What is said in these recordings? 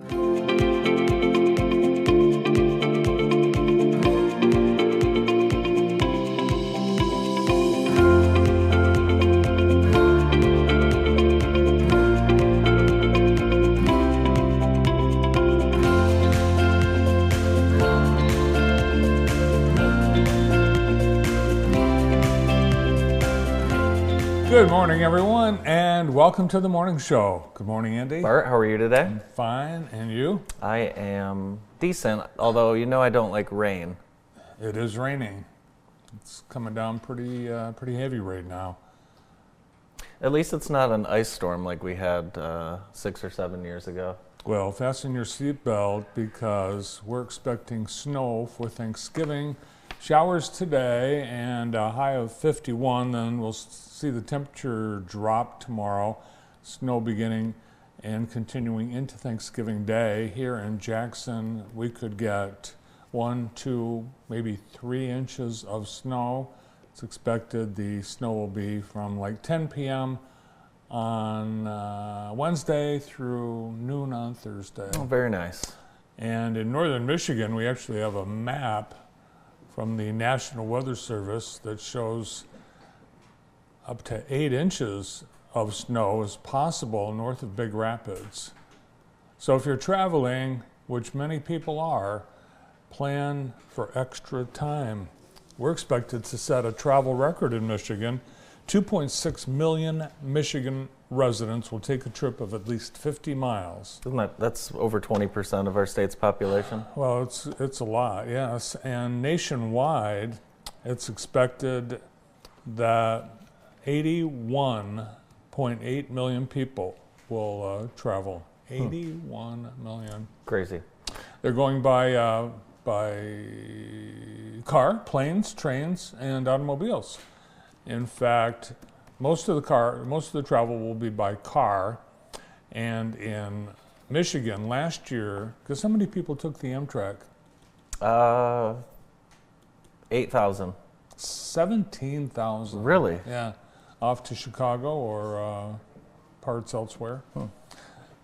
Good morning, everyone, and welcome to the morning show. Good morning, Andy. Bart, how are you today? I'm fine, and you? I am decent, although you know I don't like rain. It is raining. It's coming down pretty heavy right now. At least it's not an ice storm like we had 6 or 7 years ago. Well, fasten your seatbelt because we're expecting snow for Thanksgiving. Showers today and a high of 51. Then we'll see the temperature drop tomorrow. Snow beginning and continuing into Thanksgiving Day. Here in Jackson, we could get 1, 2, maybe 3 inches of snow. It's expected the snow will be from like 10 p.m. on Wednesday through noon on Thursday. Oh, very nice. And in northern Michigan, we actually have a map from the National Weather Service that shows up to 8 inches of snow is possible north of Big Rapids. So if you're traveling, which many people are, plan for extra time. We're expected to set a travel record in Michigan. 2.6 million Michigan residents will take a trip of at least 50 miles. That's over 20% of our state's population? Well, it's a lot, yes. And nationwide, it's expected that 81.8 million people will travel. 81 million. Crazy. They're going by car, planes, trains, and automobiles. In fact, most of the travel will be by car. And in Michigan last year, because how many people took the Amtrak? 8,000. 17,000. Really? Yeah, off to Chicago or parts elsewhere.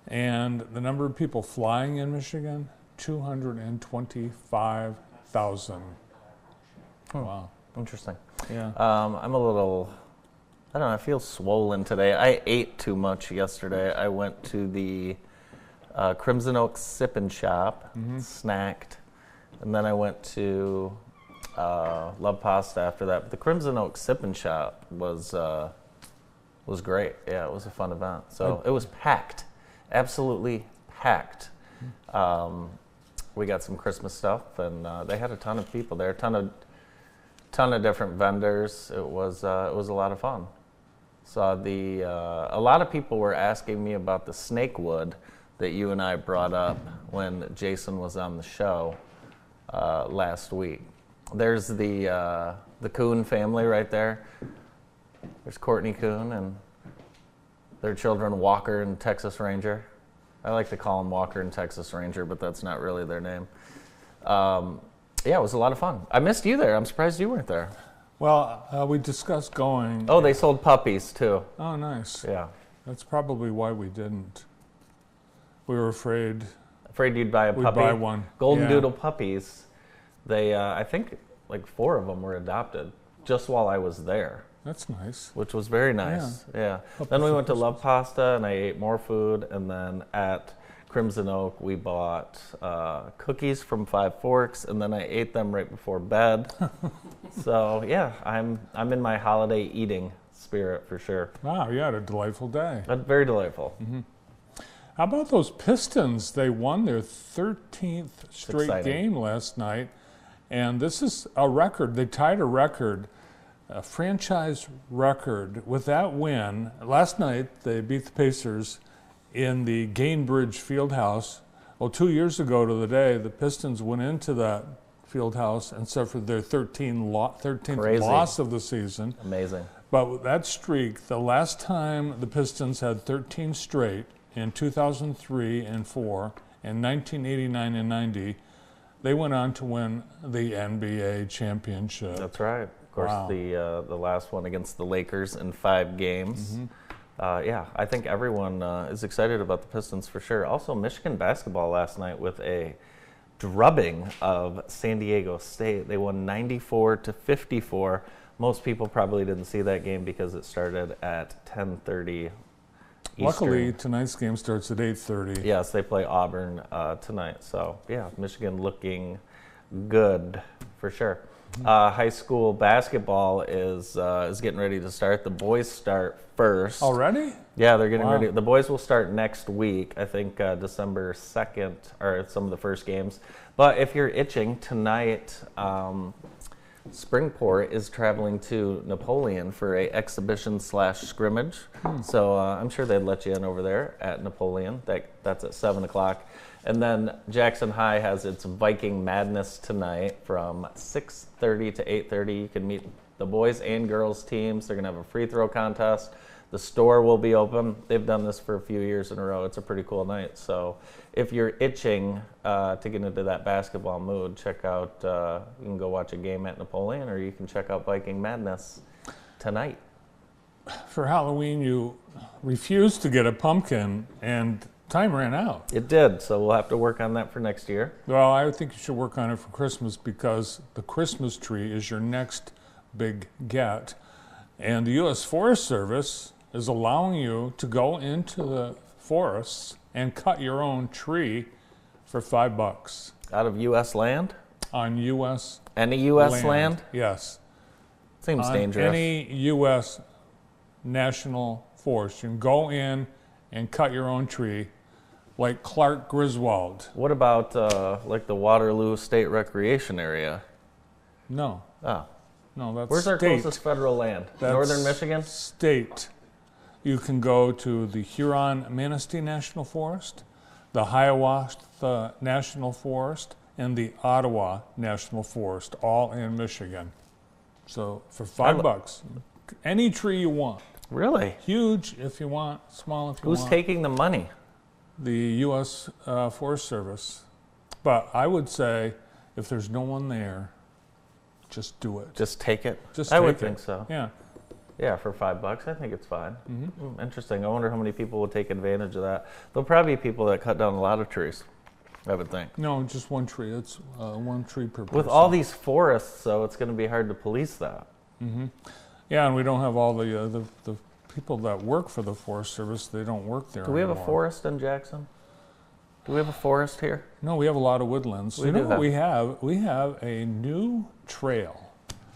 And the number of people flying in Michigan, 225,000. Wow. Interesting. Yeah. I'm a little, I don't know, I feel swollen today. I ate too much yesterday. I went to the Crimson Oak Sip and Shop, snacked, and then I went to Love Pasta after that. But the Crimson Oak Sip and Shop was great. Yeah, it was a fun event. So it was packed, absolutely packed. We got some Christmas stuff, and they had a ton of people there, ton of different vendors. It was a lot of fun. So a lot of people were asking me about the snake wood that you and I brought up when Jason was on the show last week. There's the Kuhn family right there. There's Courtney Kuhn and their children Walker and Texas Ranger. I like to call them Walker and Texas Ranger, but that's not really their name. Yeah, it was a lot of fun. I missed you there. I'm surprised you weren't there. Well, we discussed going. Oh, they sold puppies too. Oh, nice. Yeah. That's probably why we didn't. We were afraid you'd buy a puppy. We'd buy one. Golden Doodle puppies. They, I think, like 4 of them were adopted just while I was there. That's nice. Which was very nice. Yeah. Then we went to Love Pasta and I ate more food, and then at Crimson Oak, we bought cookies from Five Forks, and then I ate them right before bed. So yeah, I'm in my holiday eating spirit for sure. Wow, you had a delightful day. Very delightful. Mm-hmm. How about those Pistons? They won their 13th straight game last night, and this is a record. They tied a record, a franchise record with that win. Last night, they beat the Pacers in the Gainbridge Fieldhouse. Well, 2 years ago to the day, the Pistons went into that Fieldhouse and suffered their 13th loss of the season. Amazing. But that streak, the last time the Pistons had 13 straight, in 2003 and 4, and 1989 and 90, they went on to win the NBA championship. That's right. Of course, the last one against the Lakers in 5 games. yeah, I think everyone is excited about the Pistons for sure. Also, Michigan basketball last night with a drubbing of San Diego State. They won 94-54. Most people probably didn't see that game because it started at 10:30 Eastern. Luckily, tonight's game starts at 8:30. Yes, they play Auburn tonight. So, yeah, Michigan looking good for sure. High school basketball is getting ready to start. The boys start first. Already? Yeah, they're getting Wow. ready. The boys will start next week. I think December 2nd are some of the first games. But if you're itching, tonight Springport is traveling to Napoleon for a exhibition/scrimmage. So I'm sure they'd let you in over there at Napoleon. That's at 7 o'clock. And then Jackson High has its Viking Madness tonight from 6:30 to 8:30. You can meet the boys and girls teams. They're going to have a free throw contest. The store will be open. They've done this for a few years in a row. It's a pretty cool night. So if you're itching to get into that basketball mood, check out, you can go watch a game at Napoleon, or you can check out Viking Madness tonight. For Halloween, you refused to get a pumpkin, and time ran out. It did, so we'll have to work on that for next year. Well, I think you should work on it for Christmas because the Christmas tree is your next big get. And the U.S. Forest Service is allowing you to go into the forests and cut your own tree for $5 Out of U.S. land? on U.S. Any U.S. land? Yes. Seems On dangerous. any U.S. national forest. You can go in and cut your own tree like Clark Griswold. What about like the Waterloo State Recreation Area? No, Oh, no, that's where's our state. closest federal land? That's Northern Michigan? State. You can go to the Huron-Manistee National Forest, the Hiawatha National Forest, and the Ottawa National Forest, all in Michigan. So for $5, any tree you want. Really? Huge if you want, small if you Who's want. taking the money? The U.S. Forest Service. But I would say if there's no one there, just do it. Just take it? Just I would take it. think so. Yeah. Yeah, for $5, I think it's fine. Interesting. I wonder how many people will take advantage of that. There'll probably be people that cut down a lot of trees, I would think. No, just one tree. It's one tree per person. With all these forests, though, it's going to be hard to police that. Yeah, and we don't have all the people that work for the Forest Service. They don't work there Do we have a anymore. forest in Jackson? Do we have a forest here? No, we have a lot of woodlands. We You know do what have- we have? We have a new trail.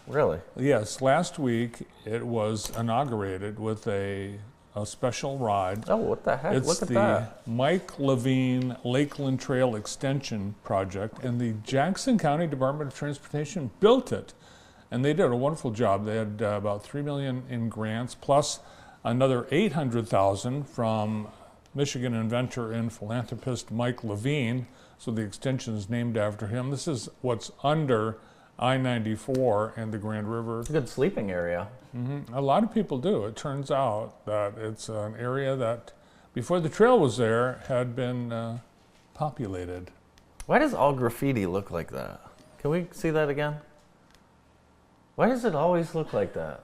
Really? Yes, last week it was inaugurated with a special ride. Oh, what the heck? It's Look at the that. Mike Levine Lakeland Trail Extension Project, and the Jackson County Department of Transportation built it. And they did a wonderful job. They had about $3 million in grants, plus another $800,000 from Michigan inventor and philanthropist Mike Levine. So the extension is named after him. This is what's under I-94 and the Grand River. It's a good sleeping area. A lot of people do. It turns out that it's an area that, before the trail was there, had been populated. Why does all graffiti look like that? Can we see that again? Why does it always look like that?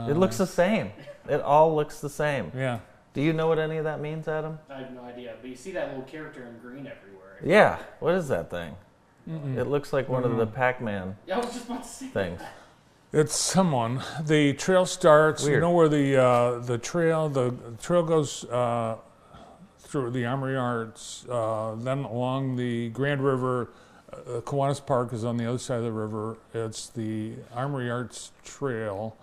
It looks the same. It all looks the same. Yeah. Do you know what any of that means, Adam? I have no idea, but you see that little character in green everywhere. Yeah. What is that thing? It looks like one of the Pac-Man Yeah, I was just about to say things. It's someone. The trail starts. You Weird. know where the trail goes through the Armory Arts, then along the Grand River. Kiwanis Park is on the other side of the river. It's the Armory Arts Trail,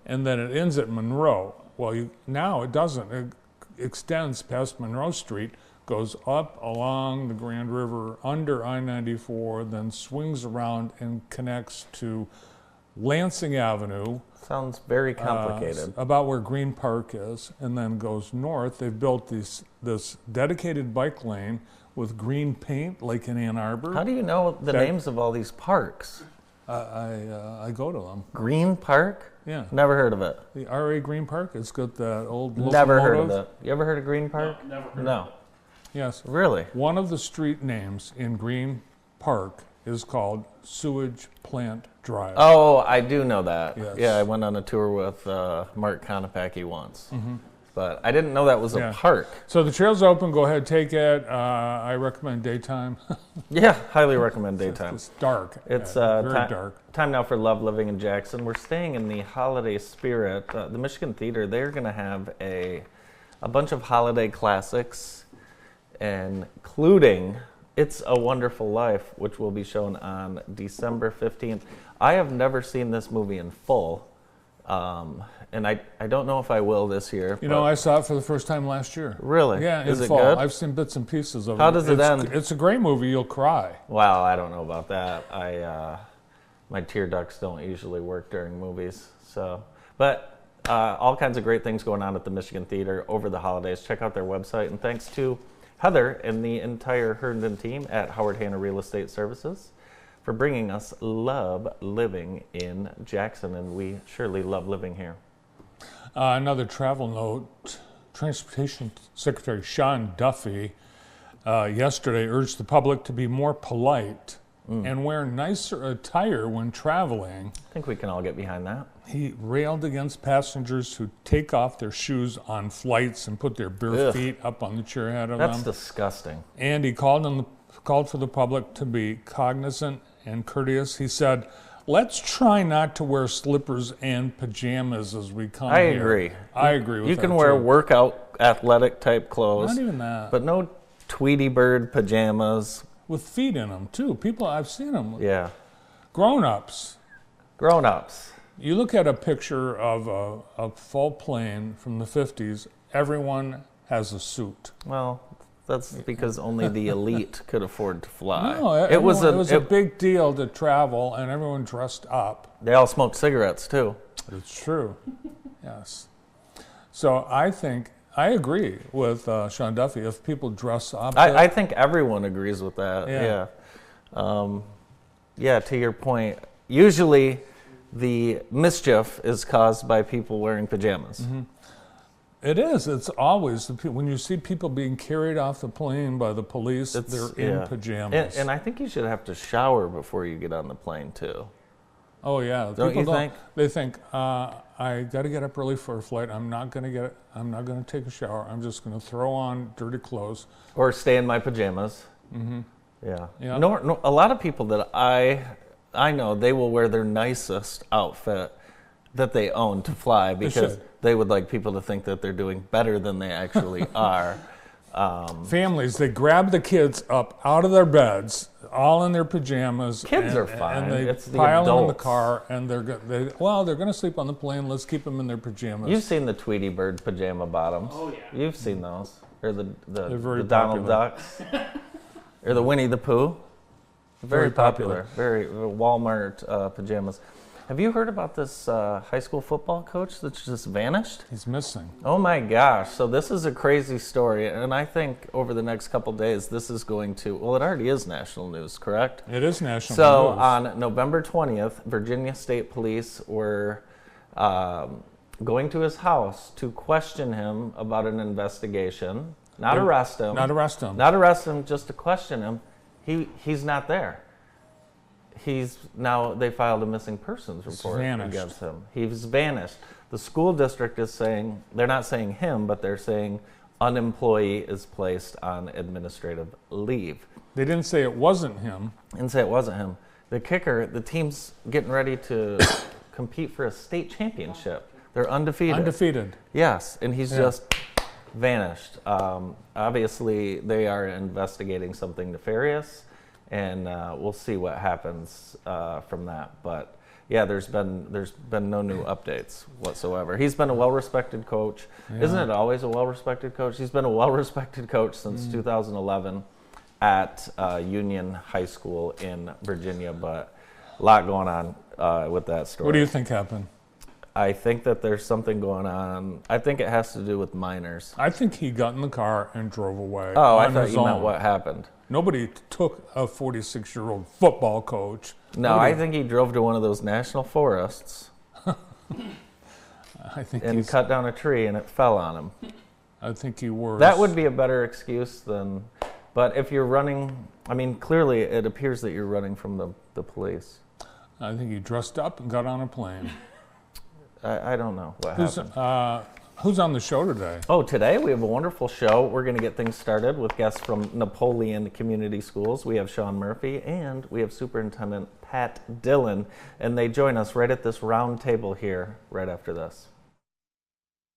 and then it ends at Monroe. Well, now it doesn't. It extends past Monroe Street, goes up along the Grand River under I-94, then swings around and connects to Lansing Avenue, Sounds very complicated. about where Green Park is, and then goes north. They've built this dedicated bike lane with green paint, like in Ann Arbor. How do you know the that- names of all these parks? I go to them. Green Park? Yeah, Never heard of it. the RA Green Park. It's got that old Never heard of locomotive. it. You ever heard of Green Park? No, never heard No. of it. Yes, Really? one of the street names in Green Park is called Sewage Plant Drive. Oh, I do know that. Yes. Yeah, I went on a tour with Mark Konopacki once. but I didn't know that was a Yeah. park. So the trail's open. Go ahead, take it. I recommend daytime. Yeah, highly recommend daytime. It's dark. It's very ti- dark. time now for Love Living in Jackson. We're staying in the holiday spirit. The Michigan Theater, they're going to have a bunch of holiday classics, including It's a Wonderful Life, which will be shown on December 15th. I have never seen this movie in full, and I don't know if I will this year. You know, I saw it for the first time last year. Really? Yeah, Is in it fall. good? I've seen bits and pieces of it. How does it It's- end? It's a great movie. You'll cry. Wow, I don't know about that. My tear ducts don't usually work during movies. But all kinds of great things going on at the Michigan Theater over the holidays. Check out their website. And thanks to Heather and the entire Herndon team at Howard Hanna Real Estate Services for bringing us Love Living in Jackson. And we surely love living here. Another travel note. Transportation Secretary Sean Duffy yesterday urged the public to be more polite and wear nicer attire when traveling. I think we can all get behind that. He railed against passengers who take off their shoes on flights and put their bare Ugh. feet up on the chair ahead of That's them. disgusting. And he called for the public to be cognizant and courteous. He said, "Let's try not to wear slippers and pajamas as we come I here." agree. I agree with You that, can wear too. workout, athletic type clothes, Not even that. but no Tweety Bird pajamas. With feet in them, too. People, I've seen them. Yeah. Grown-ups. Grown ups. You look at a picture of a full plane from the 50s, everyone has a suit. Well, that's because only the elite could afford to fly. No, it was a big deal to travel, and everyone dressed up. They all smoked cigarettes too. It's true. Yes. So I agree with Sean Duffy. If people dress up, I think everyone agrees with that. Yeah. Yeah. To your point, usually the mischief is caused by people wearing pajamas. Mm-hmm. it is. It's always when you see people being carried off the plane by the police, they're in pajamas. And I think you should have to shower before you get on the plane too. Oh yeah, Don't people you think? They think I got to get up early for a flight. I'm not going to take a shower. I'm just going to throw on dirty clothes. Or stay in my pajamas. Mm-hmm. Yeah. Yeah. No, a lot of people that I know, they will wear their nicest outfit that they own to fly because should. they would like people to think that they're doing better than they actually are. Families, they grab the kids up out of their beds, all in their pajamas. Kids are fine. And they It's the pile them in the adults. car, and they're going to sleep on the plane. Let's keep them in their pajamas. You've seen the Tweety Bird pajama bottoms. Oh, yeah. You've seen those. Or the very Donald popular. Ducks. Or the Winnie the Pooh. Very popular. Very Walmart pajamas. Have you heard about this high school football coach that's just vanished? He's missing. Oh my gosh. So this is a crazy story. And I think over the next couple days, this is going to, well, it already is national news, correct? It is national So news. on November 20th, Virginia State Police were going to his house to question him about an investigation. Not arrest him. Not arrest him. Not arrest him, just to question him. He's not there. They filed a missing persons report vanished. against him. He's vanished. The school district is saying, they're not saying him, but they're saying an employee is placed on administrative leave. They didn't say it wasn't him. And say it wasn't him. The kicker, the team's getting ready to compete for a state championship. They're undefeated. Undefeated. Yes, and he's just vanished. Obviously, they are investigating something nefarious, and we'll see what happens from that. But yeah, there's been no new updates whatsoever. He's been a well-respected coach. Yeah. Isn't it always a well-respected coach? He's been a well-respected coach since 2011 at Union High School in Virginia. But a lot going on with that story. What do you think happened? I think that there's something going on. I think it has to do with minors. I think he got in the car and drove away. Oh, I on thought his you meant own. what happened. Nobody took a 46-year-old football coach. No, Nobody- I think he drove to one of those national forests I think and cut down a tree and it fell on him. I think he was. That would be a better excuse than. But if you're running, I mean, clearly it appears that you're running from the police. I think he dressed up and got on a plane. I don't know what Who's, happened. Who's on the show today? Oh, today we have a wonderful show. We're going to get things started with guests from Napoleon Community Schools. We have Sean Murphy and we have Superintendent Pat Dillon, and they join us right at this round table here right after this.